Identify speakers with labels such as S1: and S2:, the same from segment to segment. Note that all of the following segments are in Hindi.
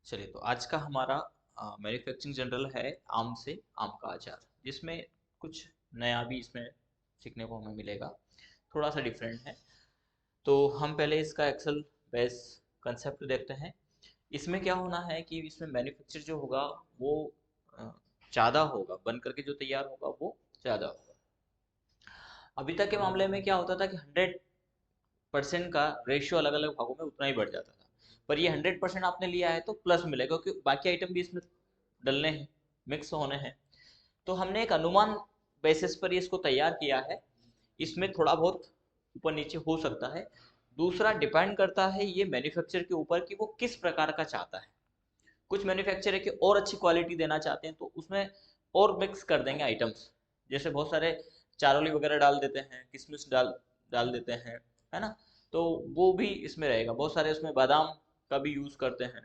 S1: चलिए, तो आज का हमारा मैन्युफैक्चरिंग जनरल है आम से आम का अचार, जिसमें कुछ नया भी इसमें सीखने को हमें मिलेगा, थोड़ा सा डिफरेंट है। तो हम पहले इसका एक्सेल बेस कंसेप्ट देखते हैं। इसमें क्या होना है कि इसमें मैन्युफैक्चर जो होगा वो ज़्यादा होगा, बन करके जो तैयार होगा वो ज़्यादा होगा। अभी तक के मामले में क्या होता था कि 100% का रेशियो अलग अलग भागों में उतना ही बढ़ जाता था, पर ये 100% आपने लिया है तो प्लस मिलेगा, क्योंकि बाकी आइटम भी इसमें डलने हैं, मिक्स होने हैं। तो हमने एक अनुमान बेसिस पर इसको तैयार किया है। इसमें थोड़ा बहुत ऊपर नीचे हो सकता है। दूसरा डिपेंड करता है ये मैन्युफैक्चर के ऊपर कि वो किस प्रकार का चाहता है। कुछ मैन्युफैक्चर है कि और अच्छी क्वालिटी देना चाहते हैं तो उसमें और मिक्स कर देंगे आइटम्स, जैसे बहुत सारे चारोली वगैरह डाल देते हैं, किशमिश डाल डाल देते हैं, है ना। तो वो भी इसमें रहेगा, बहुत सारे उसमें बादाम का भी यूज़ करते हैं,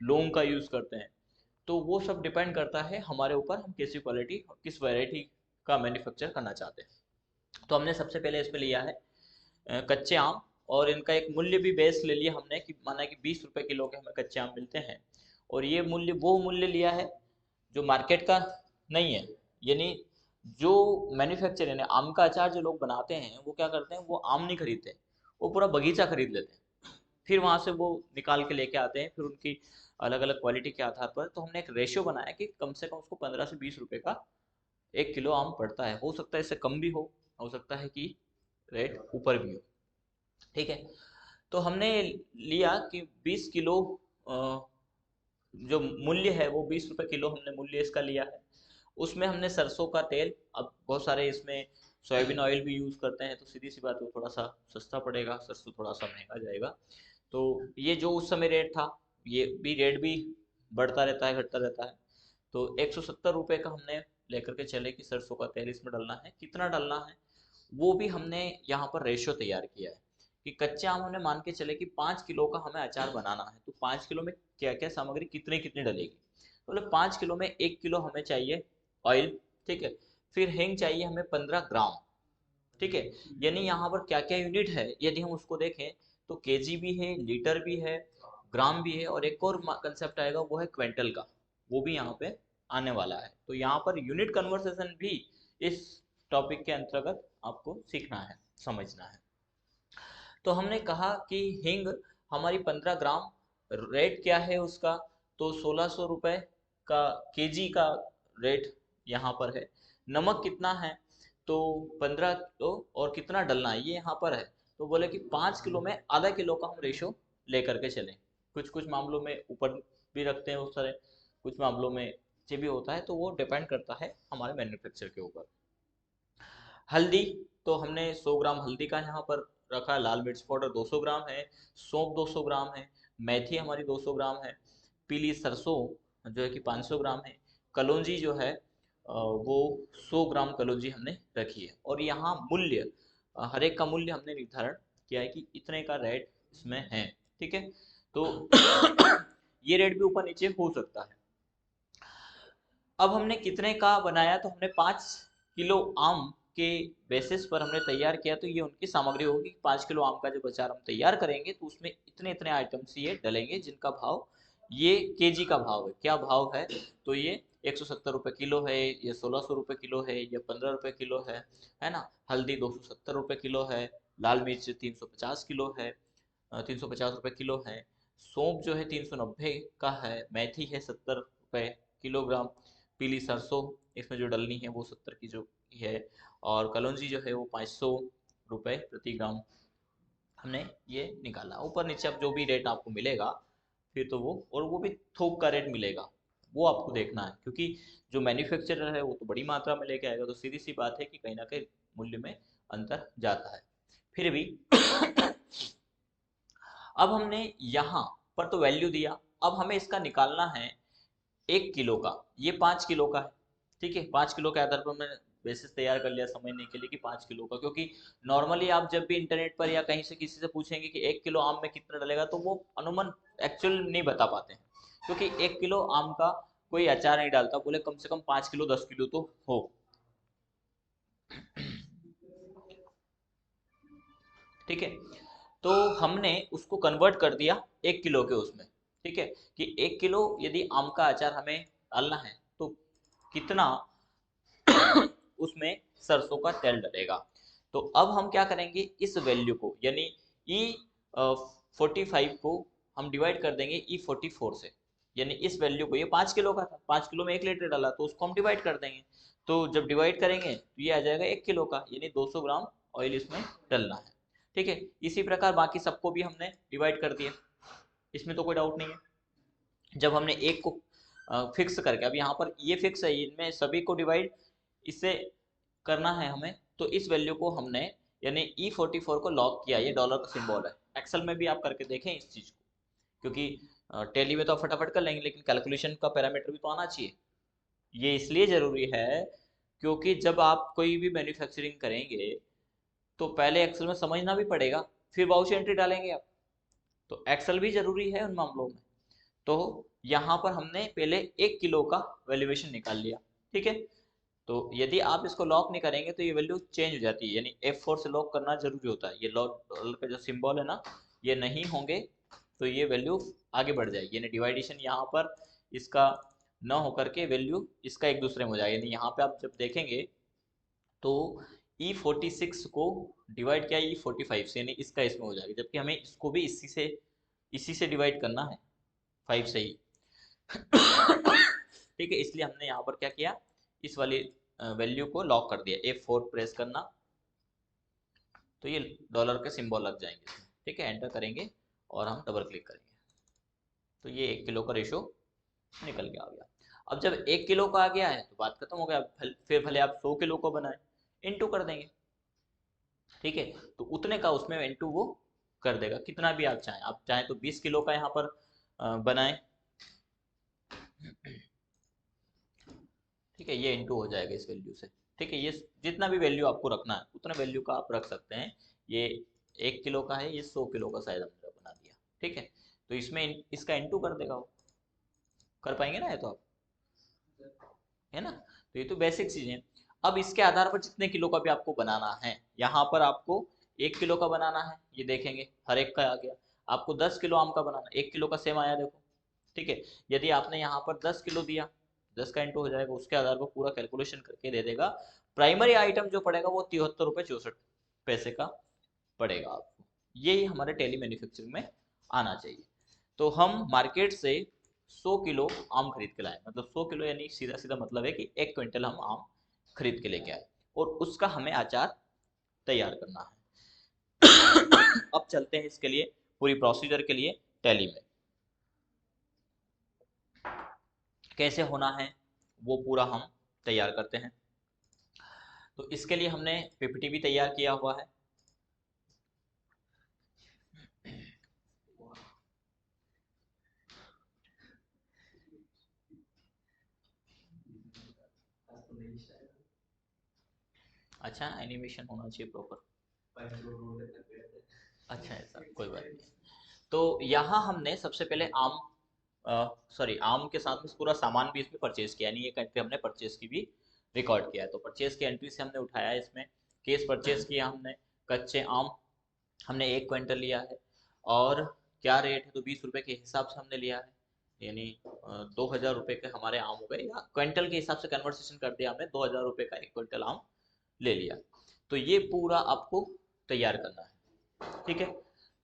S1: लौंग का यूज़ करते हैं। तो वो सब डिपेंड करता है हमारे ऊपर, हम कैसी क्वालिटी और किस वैरायटी का मैन्युफैक्चर करना चाहते हैं। तो हमने सबसे पहले इसमें लिया है कच्चे आम, और इनका एक मूल्य भी बेस ले लिया हमने कि माना कि 20 रुपए किलो के हमें कच्चे आम मिलते हैं। और ये मूल्य वो मूल्य लिया है जो मार्केट का नहीं है, यानी जो मैन्युफैक्चर यानी आम का अचार जो लोग बनाते हैं वो क्या करते हैं, वो आम नहीं खरीदते, वो पूरा बगीचा खरीद लेते हैं, फिर वहां से वो निकाल के लेके आते हैं, फिर उनकी अलग अलग क्वालिटी के आधार पर। तो हमने एक रेशियो बनाया कि कम से कम उसको 15 से 20 रुपए का 1 किलो आम पड़ता है। हो सकता है इससे कम भी हो सकता है कि रेट ऊपर भी हो। ठीक है, तो हमने लिया कि 20 किलो, जो मूल्य है वो 20 रुपए किलो हमने मूल्य इसका लिया है। उसमें हमने सरसों का तेल, अब बहुत सारे इसमें सोयाबीन ऑयल भी यूज़ करते हैं, तो सीधी सी बात है वो थोड़ा सा सस्ता पड़ेगा, सरसों थोड़ा सा महंगा जाएगा। तो ये जो उस समय रेट था, ये भी रेट भी बढ़ता रहता है, घटता रहता है। तो 170 रुपये का हमने लेकर के चले कि सरसों का तेल इसमें डालना है, कितना डालना है वो भी हमने यहाँ पर रेशियो तैयार किया है। कि कच्चे आम हमने मान के चले कि 5 किलो का हमें अचार बनाना है, तो 5 किलो में क्या क्या सामग्री कितनी कितनी डलेगी। तो मतलब 5 किलो में 1 किलो हमें चाहिए ऑयल। ठीक है, फिर हींग चाहिए हमें 15 ग्राम। ठीक है, यानी यहाँ पर क्या क्या यूनिट है यदि हम उसको देखें, तो केजी भी है, लीटर भी है, ग्राम भी है, और एक और कंसेप्ट आएगा वो है क्विंटल का, वो भी यहाँ पे आने वाला है। तो यहाँ पर यूनिट कन्वर्सेशन भी इस टॉपिक के अंतर्गत आपको सीखना है, समझना है। तो हमने कहा कि हींग हमारी 15 ग्राम, रेट क्या है उसका, तो 1600 रुपये का केजी का रेट यहाँ पर है। नमक कितना है, तो 15 किलो, और कितना डलना है ये यहाँ पर है। तो बोले कि 5 किलो में आधा किलो का हम रेशो लेकर के चलें। कुछ कुछ मामलों में ऊपर भी रखते हैं उस तरह, कुछ मामलों में नीचे भी होता है, तो वो डिपेंड करता है हमारे मैन्युफैक्चर के ऊपर। हल्दी, तो हमने 100 ग्राम हल्दी का यहाँ पर रखा। लाल मिर्च पाउडर 200 ग्राम है, सौंफ 200 ग्राम है, मेथी हमारी 200 ग्राम है, पीली सरसों जो है कि 500 ग्राम है, कलौंजी जो है वो 100 ग्राम कलौंजी हमने रखी है। और यहाँ मूल्य, हर एक का मूल्य हमने निर्धारण किया है कि इतने का रेट इसमें है। ठीक है, तो ये रेट भी ऊपर नीचे हो सकता है। अब हमने कितने का बनाया, तो हमने 5 किलो आम के बेसिस पर हमने तैयार किया। तो ये उनकी सामग्री होगी, 5 किलो आम का जब अचार हम तैयार करेंगे तो उसमें इतने इतने आइटम्स ये डलेंगे, जिनका भाव, ये केजी का भाव है, क्या भाव है, तो ये 170 रुपये किलो है, ये 1600 रुपये किलो है, ये 15 रुपये किलो है ना। हल्दी 270 रुपये किलो है, लाल मिर्च 350 किलो है, 350 रुपये किलो है, सौंफ जो है 390 का है, मेथी है 70 रुपये किलोग्राम, पीली सरसों इसमें जो डलनी है वो 70 की जो है, और कलौंजी जो है वो 500 रुपये प्रति ग्राम हमने ये निकाला। ऊपर नीचे अब जो भी रेट आपको मिलेगा फिर तो वो, और वो भी थोक का रेट मिलेगा, वो आपको देखना है, क्योंकि जो मैन्युफैक्चरर है वो तो बड़ी मात्रा में लेके आएगा, तो सीधी सी बात है कि कहीं ना कहीं मूल्य में अंतर जाता है। फिर भी अब हमने यहाँ पर तो वैल्यू दिया, अब हमें इसका निकालना है 1 किलो का। ये 5 किलो का है। ठीक है, 5 किलो के आधार पर मैंने बेसिस तैयार कर लिया समझने के लिए कि 5 किलो का, क्योंकि नॉर्मली आप जब भी इंटरनेट पर या कहीं से किसी से पूछेंगे कि 1 किलो आम में कितना डलेगा, तो वो अनुमान एक्चुअल नहीं बता पाते हैं, क्योंकि 1 किलो आम का कोई अचार नहीं डालता, बोले कम से कम 5 किलो 10 किलो तो हो। ठीक है, तो हमने उसको कन्वर्ट कर दिया 1 किलो के उसमें। ठीक है, कि 1 किलो यदि आम का अचार हमें डालना है तो कितना उसमें सरसों का तेल डलेगा। तो अब हम क्या करेंगे, इस वैल्यू को यानी E45 को हम डिवाइड कर देंगे E44 से, यानी इस वैल्यू को, ये 5 किलो का था, 5 किलो में 1 लीटर डाला तो उसको हम डिवाइड कर देंगे। तो जब डिवाइड करेंगे तो ये आ जाएगा 1 किलो का, यानी 200 ग्राम ऑयल इसमें डलना है। ठीक है, इसी प्रकार बाकी सबको भी हमने डिवाइड कर दिया, इसमें तो कोई डाउट नहीं है। जब हमने एक को फिक्स करके, अब यहाँ पर ये फिक्स है, इनमें सभी को डिवाइड इससे करना है हमें, तो इस वैल्यू को हमने यानी E44 को लॉक किया, ये डॉलर का सिंबल है। एक्सेल में भी आप करके देखें इस चीज को, क्योंकि टैली में तो आप फटाफट कर लेंगे, लेकिन कैलकुलेशन का पैरामीटर भी तो आना चाहिए। ये इसलिए जरूरी है क्योंकि जब आप कोई भी मैन्युफैक्चरिंग करेंगे तो पहले एक्सेल में समझना भी पड़ेगा, फिर वाउच एंट्री डालेंगे आप, तो एक्सेल भी जरूरी है उन मामलों में। तो यहाँ पर हमने पहले 1 किलो का वैल्यूएशन निकाल लिया। ठीक है, तो यदि आप इसको लॉक नहीं करेंगे तो ये वैल्यू चेंज हो जाती है, यानी F4 से लॉक करना जरूरी होता है। ये लॉक डॉलर का जो सिंबल है ना, ये नहीं होंगे तो ये वैल्यू आगे बढ़ जाएगी, यानी डिवाइडेशन यहाँ पर इसका न होकर के वैल्यू इसका एक दूसरे में हो जाएगा। यानी यहाँ पे आप जब देखेंगे तो E46 को डिवाइड किया E45 से, यानी इसका इसमें हो जाएगा, जबकि हमें इसको भी इसी से डिवाइड करना है, 5 से ही। ठीक है, इसलिए हमने यहाँ पर क्या किया, इस वाली वैल्यू को लॉक कर दिया, F4 प्रेस करना, तो ये डॉलर के सिंबल लग जाएंगे इसमें। ठीक है, एंटर करेंगे और हम डबल क्लिक करेंगे, तो ये 1 किलो का रेशो निकल के आ गया। अब जब 1 किलो का आ गया है तो बात खत्म हो गया, फिर भले आप 100 किलो को बनाए, इनटू कर देंगे। ठीक है, तो उतने का उसमें इनटू वो कर देगा, कितना भी आप चाहें तो 20 किलो का यहाँ पर बनाएं। ठीक है, ये इंटू हो जाएगा इस वैल्यू से। ठीक है, ये जितना भी वैल्यू आपको रखना है उतना वैल्यू का आप रख सकते हैं। ये 1 किलो का है, ये 100 किलो का शायद हमने बना दिया। ठीक है, तो इसमें इसका इंटू कर देगा वो, कर पाएंगे ना ये तो आप, है ना। तो ये तो बेसिक चीजें। अब इसके आधार पर जितने किलो का भी आपको बनाना है, यहाँ पर आपको 1 किलो का बनाना है, ये देखेंगे हर एक का आ गया। आपको 10 किलो आम का बनाना, 1 किलो का सेम आया देखो। ठीक है, यदि आपने यहाँ पर 10 किलो दिया, 10 का इंटू हो जाएगा, उसके आधार पर पूरा कैलकुलेशन करके दे देगा। प्राइमरी आइटम जो पड़ेगा वो 73 रुपये 64 पैसे का पड़ेगा आपको। यही हमारे टेली मैन्युफैक्चरिंग में आना चाहिए। तो हम मार्केट से 100 किलो आम खरीद के लाए, मतलब 100 किलो यानी सीधा सीधा मतलब है कि 1 क्विंटल हम आम खरीद के लेके आए, और उसका हमें अचार तैयार करना है। अब चलते हैं इसके लिए पूरी प्रोसीजर के लिए टैली में कैसे होना है, वो पूरा हम तैयार करते हैं। तो इसके लिए हमने पीपीटी भी तैयार किया हुआ है। अच्छा, एनिमेशन होना चाहिए प्रॉपर। अच्छा, ऐसा कोई बात नहीं। तो यहाँ हमने सबसे पहले आम के साथ में पूरा सामान भी इसमें परचेज किया, यानी एक एंट्री हमने परचेज की भी रिकॉर्ड किया है। तो परचेज की एंट्री से हमने उठाया है, इसमें केस परचेज किया हमने, कच्चे आम हमने 1 क्विंटल लिया है, और क्या रेट है तो 20 रुपए के हिसाब से हमने लिया है, यानी 2000 रुपये के हमारे आम हो गए, या क्विंटल के हिसाब से कन्वर्सेशन कर दिया हमने, 2000 रुपये का 1 क्विंटल आम ले लिया। तो ये पूरा आपको तैयार करना है। ठीक है,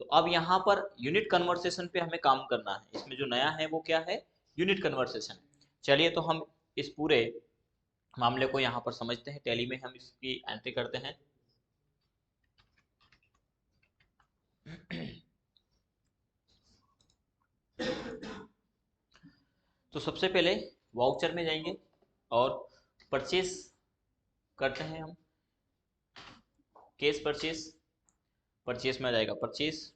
S1: तो अब यहाँ पर यूनिट कन्वर्सेशन पे हमें काम करना है। इसमें जो नया है वो क्या है, यूनिट कन्वर्सेशन। चलिए, तो हम इस पूरे मामले को यहाँ पर समझते हैं, टैली में हम इसकी एंट्री करते हैं। तो सबसे पहले वाउचर में जाएंगे और परचेस करते हैं हम, केस परचेस, परचेस में आ जाएगा परचेस,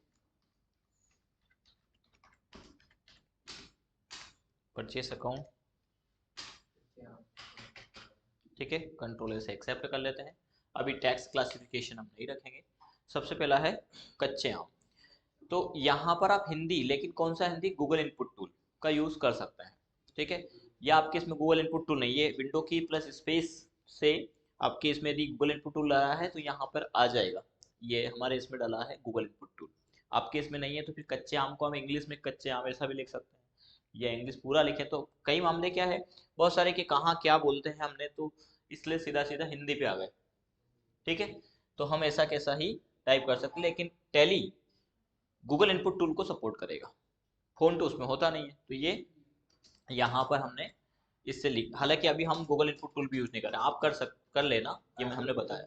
S1: परचेस अकाउंट। ठीक है, कंट्रोल से एक्सेप्ट कर लेते हैं। अभी टैक्स क्लासिफिकेशन हम नहीं रखेंगे। सबसे पहला है कच्चे आम। तो यहाँ पर आप हिंदी, लेकिन कौन सा हिंदी, गूगल इनपुट टूल का यूज कर सकते हैं। ठीक है, ये आपके इसमें गूगल इनपुट टूल नहीं, ये विंडो की प्लस स्पेस से आपके इसमें यदि गूगल इनपुट टूल आया है तो यहाँ पर आ जाएगा, ये हमारे इसमें डाला है गूगल इनपुट टूल। आपके इसमें नहीं है तो फिर कच्चे आम को हम इंग्लिश में कच्चे आम ऐसा भी लिख सकते हैं, या इंग्लिश पूरा लिखें तो कई मामले क्या है, बहुत सारे कि कहाँ क्या बोलते हैं हमने, तो इसलिए सीधा सीधा हिंदी पे आ गए। ठीक है, तो हम ऐसा कैसा ही टाइप कर सकते हैं, लेकिन टैली गूगल इनपुट टूल को सपोर्ट करेगा, फोन तो उसमें होता नहीं है, तो ये यहाँ पर हमने इससे लिख, हालांकि अभी हम गूगल इनपुट टूल भी यूज नहीं कर रहे, आप कर लेना, ये मैं हमने बताया।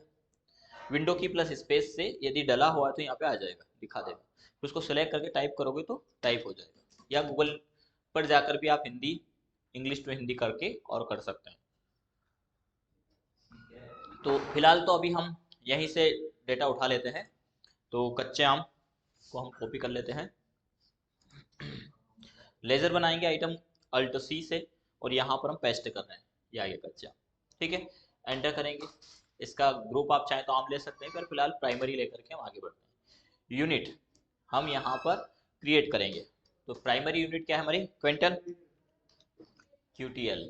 S1: विंडो की प्लस स्पेस से यदि डला हुआ है तो यहाँ पे आ जाएगा, दिखा देगा, फिर उसको सेलेक्ट करके टाइप करोगे तो टाइप हो जाएगा, या गूगल पर जाकर भी आप हिंदी इंग्लिश टू हिंदी करके और कर सकते हैं। तो फिलहाल तो अभी हम यहीं से डेटा उठा लेते हैं, तो कच्चे आम को हम कॉपी कर लेते हैं, लेजर बनाएंगे आइटम अल्ट सी से, और यहाँ पर हम पेस्ट कर रहे हैं, ये आ गया कच्चा। ठीक है, एंटर करेंगे, इसका ग्रुप आप चाहें तो आम ले सकते हैं, पर फिलहाल प्राइमरी लेकर के हम आगे बढ़ते हैं। यूनिट हम यहाँ पर क्रिएट करेंगे, तो प्राइमरी यूनिट क्या है हमारी, क्विंटल, QTL,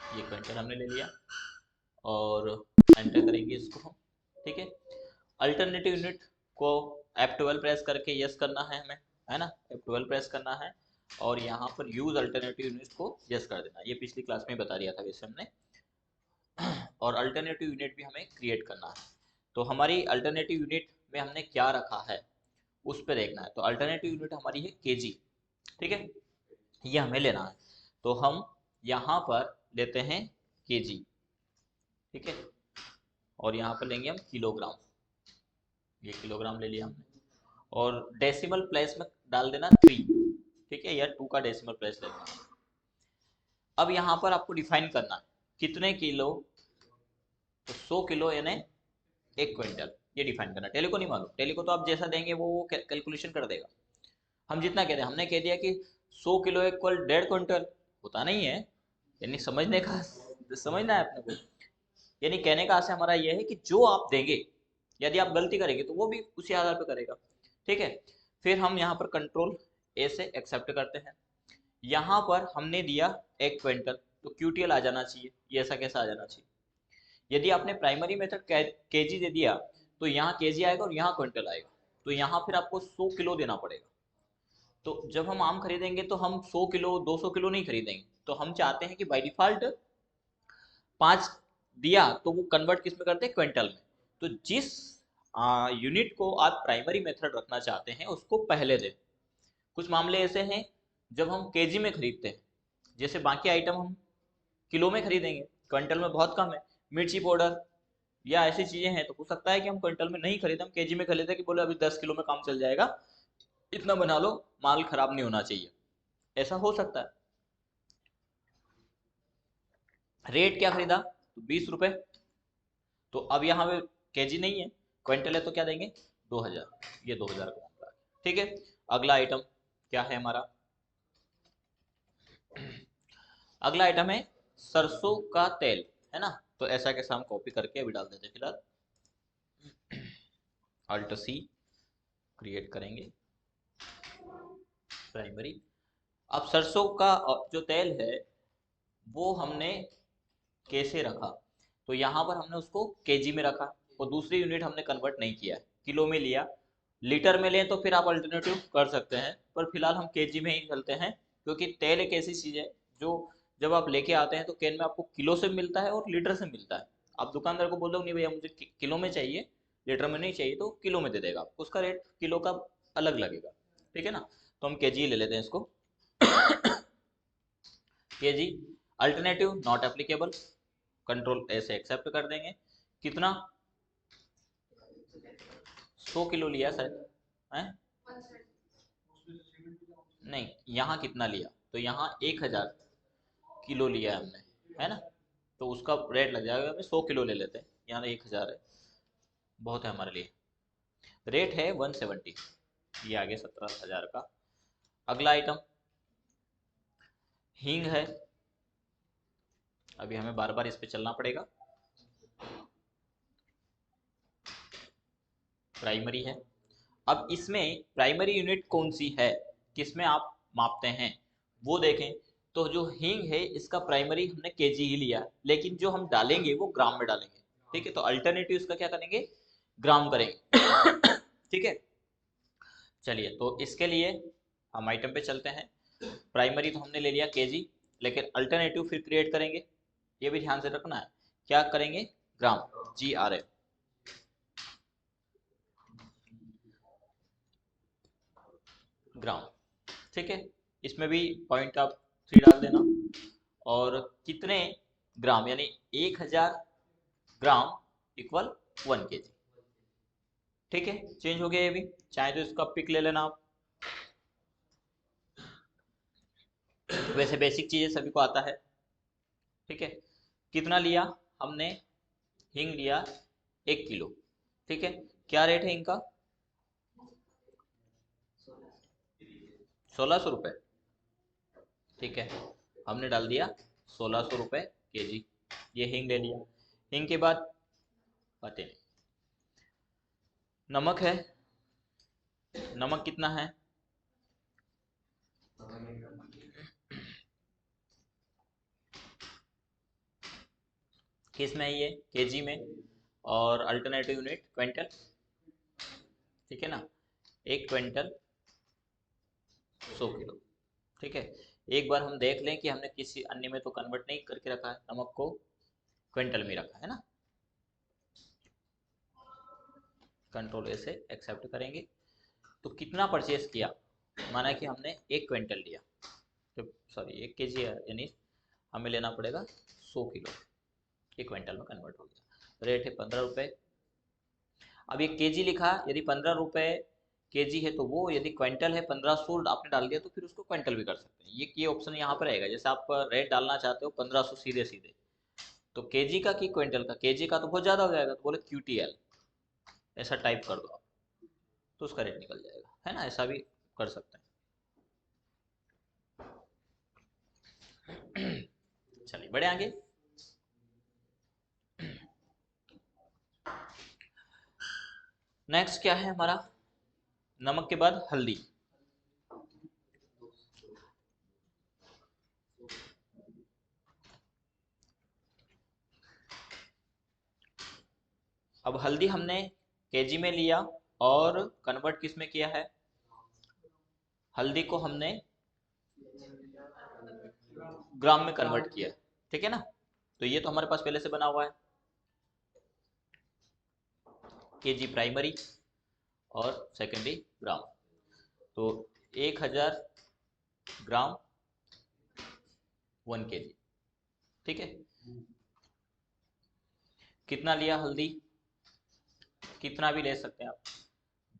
S1: ये क्विंटल हमने ले लिया और एंटर करेंगे इसको हम। ठीक है, अल्टरनेटिव यूनिट को F12 प्रेस करके यस करना है हमें, है ना, F12 प्रेस करना है, और यहाँ पर यूज अल्टरनेटिव यूनिट को यस कर देना, ये पिछली क्लास में बता दिया था वैसे हमने। और अल्टरनेटिव यूनिट भी हमें क्रिएट करना है, तो हमारी अल्टरनेटिव यूनिट में हमने क्या रखा है उस पर देखना है, तो अल्टरनेटिव यूनिट हमारी है केजी। ठीक है, ये हमें लेना है, तो हम यहाँ पर लेते हैं केजी। ठीक है, और यहाँ पर लेंगे हम किलोग्राम, ये किलोग्राम ले लिया हमने, और डेसिमल प्लेस में डाल देना 3। ठीक है, या 2 का डेसिमल प्लेस लेना। अब यहाँ पर आपको डिफाइन करना है कितने किलो, तो 100 किलो यानी 1 क्विंटल, ये डिफाइन करना। टेली को नहीं मालूम, टेली को तो आप जैसा देंगे वो कैलकुलेशन कर देगा। हम जितना कहते हैं, हमने कह दिया कि 100 किलो इक्वल 1.5 क्विंटल, होता नहीं है, यानी समझने का, समझना है अपने को, यानी कहने का आशय हमारा यह है कि जो आप देंगे, यदि आप गलती करेंगे तो वो भी उसी आधार पर करेगा। ठीक है, फिर हम यहाँ पर कंट्रोल ए से एक्सेप्ट करते हैं, यहाँ पर हमने दिया 1 क्विंटल, तो QTL आ जाना चाहिए, ये ऐसा कैसा आ जाना चाहिए। यदि आपने प्राइमरी मेथड केजी दे दिया तो यहाँ केजी आएगा और यहाँ क्विंटल आएगा, तो यहाँ फिर आपको 100 किलो देना पड़ेगा। तो जब हम आम खरीदेंगे तो हम 100 किलो 200 किलो नहीं खरीदेंगे, तो हम चाहते हैं कि बाई डिफॉल्ट 5 दिया तो वो कन्वर्ट किस में करते हैं, क्विंटल में। तो जिस यूनिट को आप प्राइमरी मेथड रखना चाहते हैं उसको पहले दें। कुछ मामले ऐसे हैं जब हम केजी में खरीदते हैं, जैसे बाकी आइटम हम किलो में खरीदेंगे, क्विंटल में बहुत कम है, मिर्ची पाउडर या ऐसी चीजें हैं, तो हो सकता है कि हम क्विंटल में नहीं खरीदें, हम केजी में खरीदें कि बोले अभी 10 किलो में काम चल जाएगा, इतना बना लो, माल खराब नहीं होना चाहिए, ऐसा हो सकता है। रेट क्या खरीदा, तो 20 रुपए, तो अब यहाँ पे केजी नहीं है, क्विंटल है, तो क्या देंगे 2000, ये 2000 का मामला है। ठीक है, अगला आइटम क्या है हमारा, अगला आइटम है सरसों का तेल, है ना, तो ऐसा कैसा हम कॉपी करके अभी डाल देते हैं, फिलहाल अल्ट सी क्रिएट करेंगे प्राइमरी। अब सरसों का जो तेल है वो हमने कैसे रखा, तो यहाँ पर हमने उसको केजी में रखा, और दूसरी यूनिट हमने कन्वर्ट नहीं किया, किलो में लिया। लीटर में लें तो फिर आप अल्टरनेटिव कर सकते हैं, पर फिलहाल हम केजी में ही चलते हैं, क्योंकि तेल एक ऐसी चीज़ है जो जब आप लेके आते हैं तो कैन में आपको किलो से मिलता है और लीटर से मिलता है। आप दुकानदार को बोल दो नहीं भैया मुझे किलो में चाहिए, लीटर में नहीं चाहिए, तो किलो में दे देगा आपको, उसका रेट किलो का अलग लगेगा। ठीक है ना, तो हम केजी ले लेते हैं इसको, KG, alternative not applicable, control ऐसे एक्सेप्ट कर देंगे। कितना, 100 किलो लिया शायद है, नहीं यहाँ कितना लिया, तो यहाँ 1000 किलो लिया है हमने, है ना, तो उसका रेट लग जाएगा, हमें 100 किलो ले लेते हैं, यहाँ 1000 है, बहुत है हमारे लिए, रेट है 170, ये आगे 17,000 का। अगला आइटम हींग है, अभी हमें बार बार इस पे चलना पड़ेगा, प्राइमरी है। अब इसमें प्राइमरी यूनिट कौन सी है, किसमें आप मापते हैं वो देखें, तो जो हींग है इसका प्राइमरी हमने केजी ही लिया, लेकिन जो हम डालेंगे वो ग्राम में डालेंगे। ठीक है, तो अल्टरनेटिव इसका क्या करेंगे, ग्राम करेंगे। ठीक है, चलिए तो इसके लिए हम आइटम पे चलते हैं। प्राइमरी तो हमने ले लिया केजी, लेकिन अल्टरनेटिव फिर क्रिएट करेंगे, ये भी ध्यान से रखना है। क्या करेंगे? ग्राम, GRM, ग्राम। ठीक है, इसमें भी पॉइंट आप 3 डाल देना। और कितने ग्राम, यानी 1000 ग्राम इक्वल 1 kg। ठीक है, चेंज हो गया ये भी। चाहे तो इसका पिक ले लेना आप। वैसे बेसिक चीजें सभी को आता है। ठीक है, कितना लिया हमने? हींग लिया 1 किलो। ठीक है, क्या रेट है इनका? 1600 रुपये। ठीक है, हमने डाल दिया 1600 रुपये केजी। ये हींग ले लिया। हींग के बाद पते नहीं, नमक है। नमक कितना है? किस में है ये? केजी में। और अल्टरनेटिव यूनिट क्विंटल। ठीक है ना, 1 क्विंटल 100 किलो। ठीक है, एक बार हम देख लें कि हमने किसी अन्य में तो कन्वर्ट नहीं करके रखा है, नमक को क्विंटल में रखा है ना। कंट्रोल ए से एक्सेप्ट करेंगे। तो कितना परचेस किया? माना कि हमने 1 क्विंटल लिया, तो सॉरी 1 kg है, यानी हमें लेना पड़ेगा 100 किलो। 1 क्विंटल में कन्वर्ट हो गया। रेट है 15 रुपये। अब ये केजी लिखा, यदि 15 रुपये केजी है तो वो, यदि क्विंटल है 1500 आपने डाल दिया तो फिर उसको क्विंटल भी कर सकते हैं। ये ऑप्शन यहाँ पर रहेगा। जैसे आप रेट डालना चाहते हो 1500 सीधे सीधे, तो केजी का कि क्विंटल का? केजी का तो बहुत ज़्यादा हो जाएगा, तो बोले QTL ऐसा टाइप कर दो आप, तो उसका रेट निकल जाएगा, है ना। ऐसा भी कर सकते हैं। चलिए बढ़े आगे। नेक्स्ट क्या है हमारा? नमक के बाद हल्दी। अब हल्दी हमने केजी में लिया और कन्वर्ट किस में किया है? हल्दी को हमने ग्राम में कन्वर्ट किया। ठीक है ना, तो ये तो हमारे पास पहले से बना हुआ है। केजी प्राइमरी और सेकेंडरी ग्राम। तो 1000 ग्राम 1 kg। ठीक है, कितना लिया हल्दी? कितना भी ले सकते हैं आप,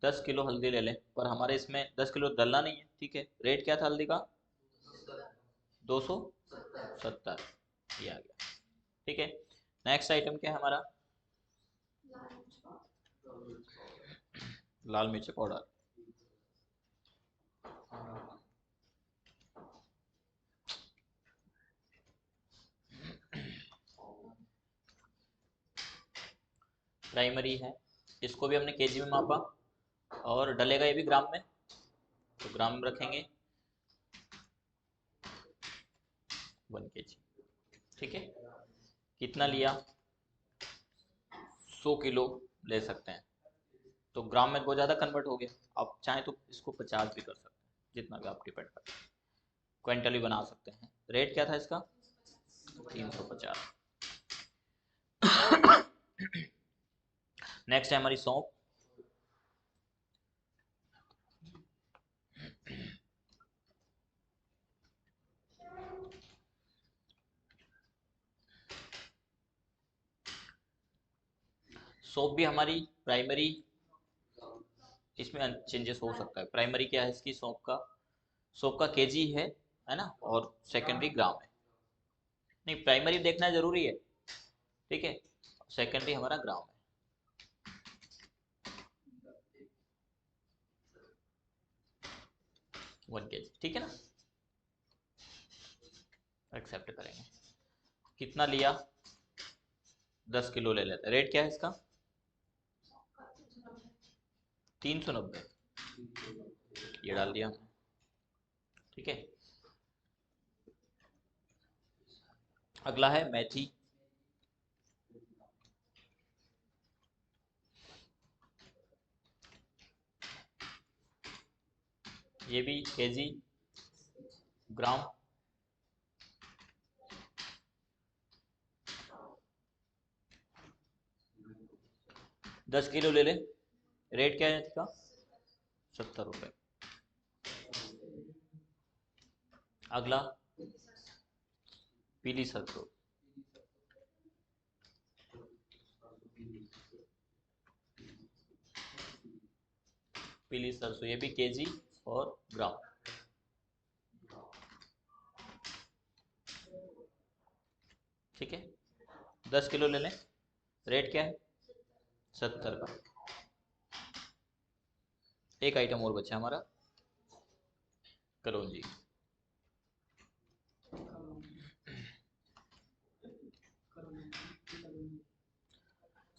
S1: 10 किलो हल्दी ले लें, पर हमारे इसमें 10 किलो डलना नहीं है। ठीक है, रेट क्या था हल्दी का? 270, ये आ गया। ठीक है, नेक्स्ट आइटम क्या है हमारा? लाल मिर्च पाउडर। प्राइमरी है, इसको भी हमने केजी में मापा और डलेगा ये भी ग्राम में, तो ग्राम में रखेंगे 1 kg। ठीक है, कितना लिया? 100 किलो ले सकते हैं, तो ग्राम में बहुत ज़्यादा कन्वर्ट हो गया। आप चाहें तो इसको 50 भी कर सकते हैं, जितना भी आप डिपेंड करते हैं। क्विंटल भी बना सकते हैं। रेट क्या था इसका? 350। नेक्स्ट है हमारी सौंफ। सौंफ भी हमारी प्राइमरी, इसमें चेंजेस हो सकता है। प्राइमरी क्या है इसकी? सौंफ का केजी है ना, और सेकेंडरी ग्राम है। नहीं, प्राइमरी देखना जरूरी है। ठीक है, सेकेंडरी हमारा ग्राम है। 1 kg, ठीक है ना, एक्सेप्ट करेंगे। कितना लिया? 10 किलो ले लेते हैं। रेट क्या है इसका? 390, ये डाल दिया हमने। ठीक है, अगला है मेथी। ये भी केजी, ग्राम, 10 किलो ले ले। रेट क्या है इसका? 70 रुपये। अगला पीली सरसों, पीली सरसों ये भी केजी और ग्राम। ठीक है, 10 किलो ले लें। रेट क्या है? 70 का। एक आइटम और बचा हमारा, कलौंजी।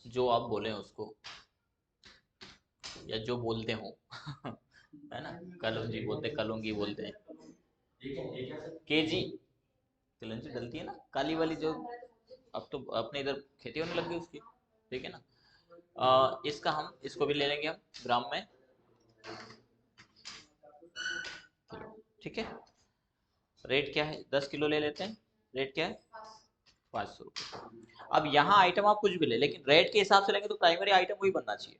S1: जो आप बोले उसको, या जो बोलते हो है ना, कलौंजी बोलते, कलौंगी बोलते हैं। केजी कलौंजी डलती है ना, काली वाली जो, अब तो अपने इधर खेती होने लग गई उसकी। ठीक है ना। इसका हम इसको भी ले लेंगे हम ग्राम में। ठीक है, रेट क्या है? 10 किलो ले लेते हैं। रेट क्या है? 500 रुपये। अब यहाँ आइटम आप कुछ भी ले, लेकिन रेट के हिसाब से लेंगे तो प्राइमरी आइटम वही बनना चाहिए।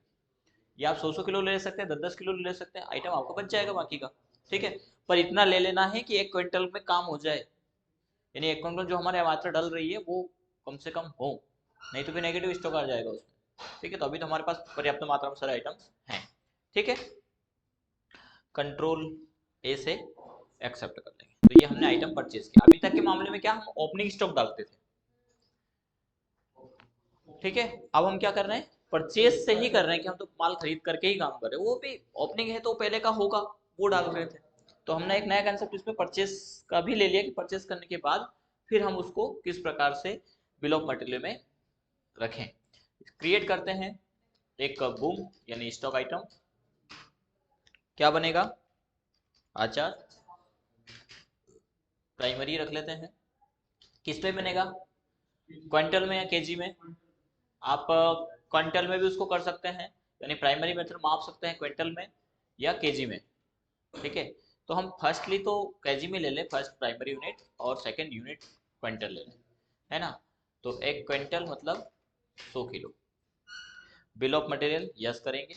S1: ये आप 100 किलो ले सकते हैं, 10 किलो ले सकते हैं, आइटम आपको बच जाएगा बाकी का। ठीक है, पर इतना ले लेना है कि 1 क्विंटल में काम हो जाए, यानी 1 क्विंटल जो हमारे मात्रा डल रही है वो कम से कम हो, नहीं तो फिर नेगेटिव स्टॉक आ जाएगा उसमें। ठीक है, तो अभी तो हमारे पास पर्याप्त मात्रा में सारे आइटम्स हैं। ठीक है, कंट्रोल ए से एक्सेप्ट कर लेंगे। तो ये हमने आइटम परचेज किया। अभी तक के मामले में क्या हम ओपनिंग स्टॉक डालते थे। ठीक है, अब हम क्या कर रहे हैं? परचेज से ही कर रहे हैं कि हम तो माल खरीद करके ही काम कर रहे हैं, वो भी ओपनिंग है तो पहले का होगा, वो डाल रहे थे। तो हमने एक नया कंसेप्ट इसमें परचेज का भी ले लिया कि परचेज करने के बाद फिर हम उसको किस प्रकार से बिल ऑफ मटेरियल में रखें। क्रिएट करते हैं एक बूम यानी स्टॉक आइटम। क्या बनेगा? आचार। प्राइमरी रख लेते हैं। किस पे बनेगा? क्विंटल में या केजी में? आप क्विंटल में भी उसको कर सकते हैं, यानी प्राइमरी मेथड माप सकते हैं क्विंटल में या केजी में। ठीक है, तो हम फर्स्टली तो केजी में ले लें, फर्स्ट प्राइमरी यूनिट, और सेकंड यूनिट क्विंटल ले लें, है ना। तो 1 क्विंटल मतलब 100 kilo. Bill of material yes करेंगे।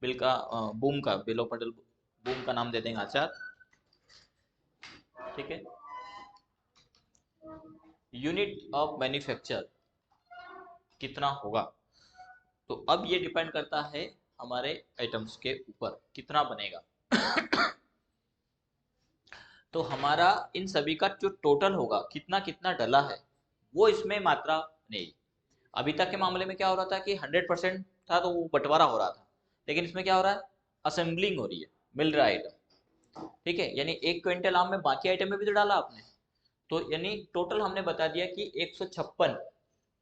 S1: बिल का बूम का बिल ऑफ मटेरियल, बूम का नाम दे देंगे आचार। ठीक है, यूनिट ऑफ मैन्युफैक्चर कितना होगा? तो अब ये डिपेंड करता है हमारे आइटम्स के ऊपर कितना बनेगा। तो हमारा इन सभी का जो टोटल होगा, कितना कितना डला है, वो इसमें मात्रा नहीं। अभी तक के मामले में क्या हो रहा था कि 100% था तो वो बंटवारा हो रहा था, लेकिन इसमें क्या हो रहा है? असेंबलिंग हो रही है, मिल रहा है आइटम। ठीक है, यानी 1 क्विंटल आम में बाकी आइटम में भी तो डाला आपने, तो यानी टोटल हमने बता दिया कि 156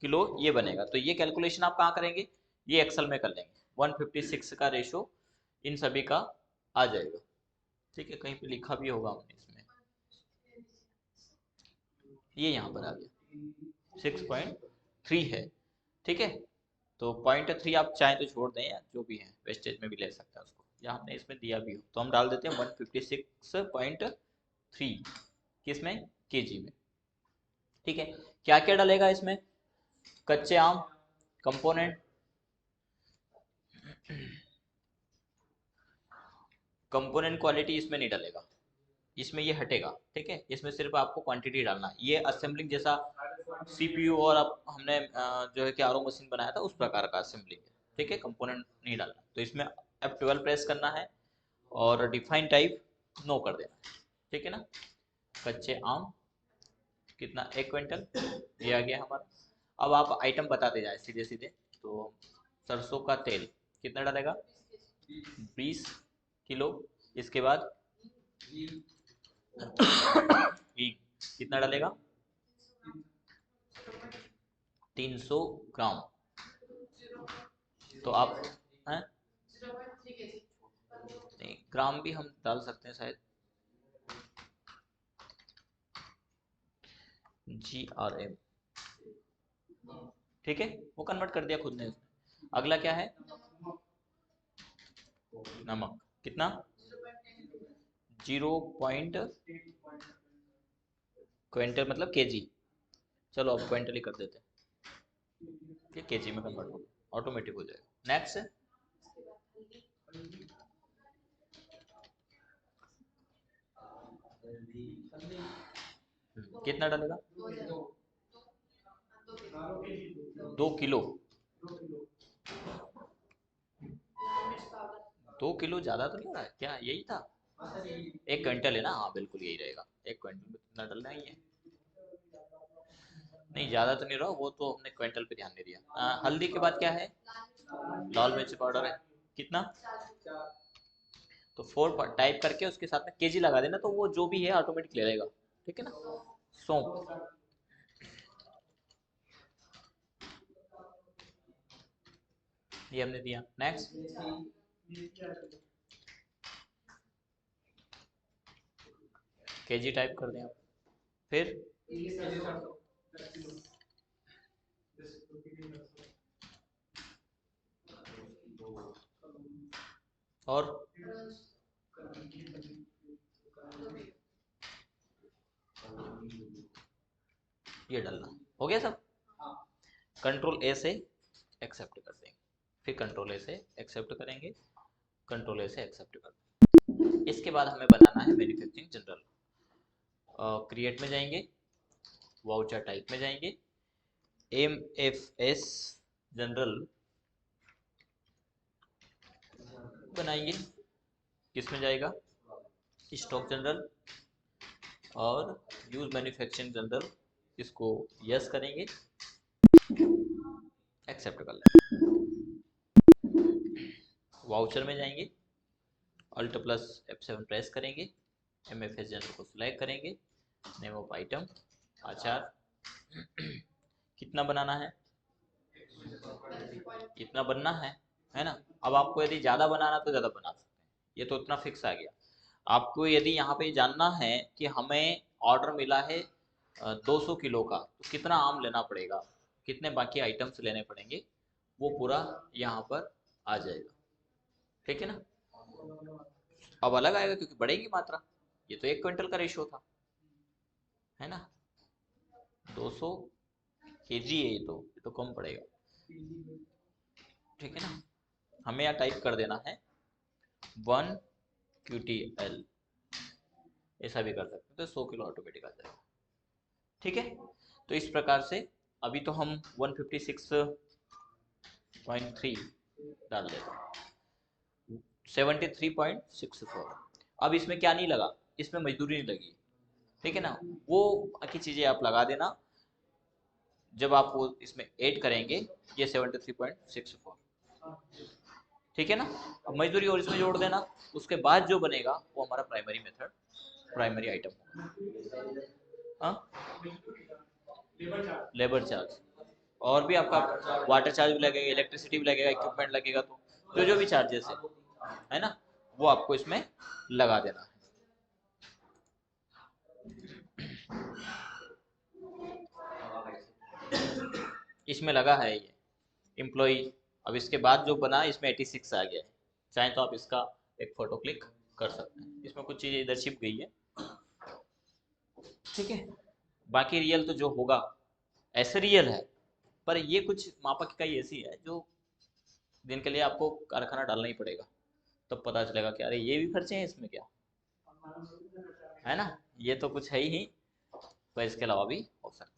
S1: किलो ये बनेगा। तो ये कैलकुलेशन आप कहाँ करेंगे? ये एक्सेल में कर लेंगे। 156 का रेशो इन सभी का आ जाएगा। ठीक है, कहीं पे लिखा भी होगा हमने इसमें, ये यहाँ पर आ गया 6.3 है। ठीक है, तो 0.3 आप चाहें तो छोड़ दें, या जो भी है वेस्टेज में भी ले सकते हैं उसको, या हमने इसमें दिया भी हो तो हम डाल देते हैं 156.3 किस में? केजी में। ठीक है, क्या क्या डलेगा इसमें? कच्चे आम कंपोनेंट, कंपोनेंट क्वालिटी इसमें नहीं डलेगा, इसमें ये हटेगा। ठीक है, इसमें सिर्फ आपको क्वांटिटी डालना है। ये असेंबलिंग जैसा सीपीयू और अब हमने जो है कि आरओ मशीन बनाया था उस प्रकार का असेंबलिंग है। ठीक है, कंपोनेंट नहीं डालना, तो इसमें F12 प्रेस करना है और डिफाइन टाइप नो कर देना है। ठीक है ना। कच्चे आम कितना? 1 क्विंटल, ये आ गया हमारा। अब आप आइटम बताते जाए सीधे सीधे। तो सरसों का तेल कितना डालेगा? 20 किलो। इसके बाद घी कितना डालेगा? 300 ग्राम। तो आप हैं, नहीं ग्राम भी हम डाल सकते हैं शायद, GRM। ठीक है, वो कन्वर्ट कर दिया खुद ने उसने। अगला क्या है? नमक कितना? क्विंटल मतलब केजी। चलो अब क्विंटल ही कर देते हैं, ये केजी में कन्वर्ट हो ऑटोमेटिक हो जाएगा। नेक्स्ट कितना डालेगा? 2 किलो। 2 किलो ज्यादा तो नहीं हो रहा है क्या? यही था, 1 क्विंटल है ना? हाँ बिल्कुल यही रहेगा, 1 क्विंटल में कितना डालना ही है। नहीं ज्यादा तो नहीं रहा, वो तो हमने क्विंटल पे ध्यान नहीं दिया। हल्दी के बाद क्या है? लाल मिर्च पाउडर है। कितना? तो 4 टाइप करके उसके साथ में केजी लगा देना, तो वो जो भी है ऑटोमेटिक ले लेगा। ठीक है ना? सौंफ, ये हमने दिया। नेक्स्ट केजी टाइप कर दें आप। फिर और ये डालना हो गया सब। कंट्रोल ए से एक्सेप्ट कर देंगे, फिर कंट्रोल ए से एक्सेप्ट करेंगे, कंट्रोल ए से एक्सेप्ट कर देंगे। इसके बाद हमें बनाना है मैन्युफैक्चरिंग जनरल। क्रिएट में जाएंगे, वाउचर टाइप में जाएंगे, एम एफ एस जनरल बनाएंगे। किस में जाएगा? स्टॉक जनरल और यूज मैन्युफैक्चरिंग जनरल, इसको यस करेंगे, एक्सेप्ट कर लेंगे। वाउचर में जाएंगे, अल्ट प्लस F7 प्रेस करेंगे, एम एफ एस जनरल को सिलेक्ट करेंगे, नेम ऑफ आइटम आचार। कितना बनाना है? इतना बनना है ना? अब आपको यदि ज़्यादा बनाना तो ज़्यादा बना सकते हैं, ये तो इतना फिक्स आ गया। आपको यदि यहाँ पे जानना है कि हमें ऑर्डर मिला है 200 किलो का, तो कितना आम लेना पड़ेगा, कितने बाकी आइटम्स लेने पड़ेंगे, वो पूरा यहाँ पर आ जाएगा। ठीक है ना? अब अलग आएगा क्योंकि बढ़ेगी मात्रा, ये तो 1 क्विंटल का रेशो था, है ना? 200 केजी है, ये तो कम पड़ेगा। ठीक है ना? हमें यहाँ टाइप कर देना है 1 QTL, ऐसा भी कर सकते हैं, तो 100 किलो ऑटोमेटिक आ जाएगा। ठीक है? तो इस प्रकार से अभी तो हम 156.3 डाल देते हैं, 73.64। अब इसमें क्या नहीं लगा? इसमें मजदूरी नहीं लगी। ठीक है ना? वो बाकी चीज़ें आप लगा देना जब आप वो इसमें ऐड करेंगे, ये 73.64। ठीक है ना? अब मजदूरी और इसमें जोड़ देना, उसके बाद जो बनेगा वो हमारा प्राइमरी मेथड, प्राइमरी आइटम होगा। हाँ, लेबर चार्ज और भी आपका वाटर चार्ज भी लगेगा, इलेक्ट्रिसिटी भी लगेगा, इक्विपमेंट लगेगा, तो जो भी चार्जेस है ना, वो आपको इसमें लगा देना है। इसमें लगा है ये एम्प्लॉई। अब इसके बाद जो बना इसमें 86 आ गया है, चाहे तो आप इसका एक फोटो क्लिक कर सकते हैं, इसमें कुछ चीज़ें इधर छिप गई है। ठीक है? बाकी रियल तो जो होगा ऐसे रियल है, पर ये कुछ मापक इकाई ऐसी है जो जिनके लिए आपको कारखाना डालना ही पड़ेगा, तब पता चलेगा कि अरे ये भी खर्चे हैं इसमें क्या, है ना? ये तो कुछ है ही नहीं, पर इसके अलावा भी हो सकता है।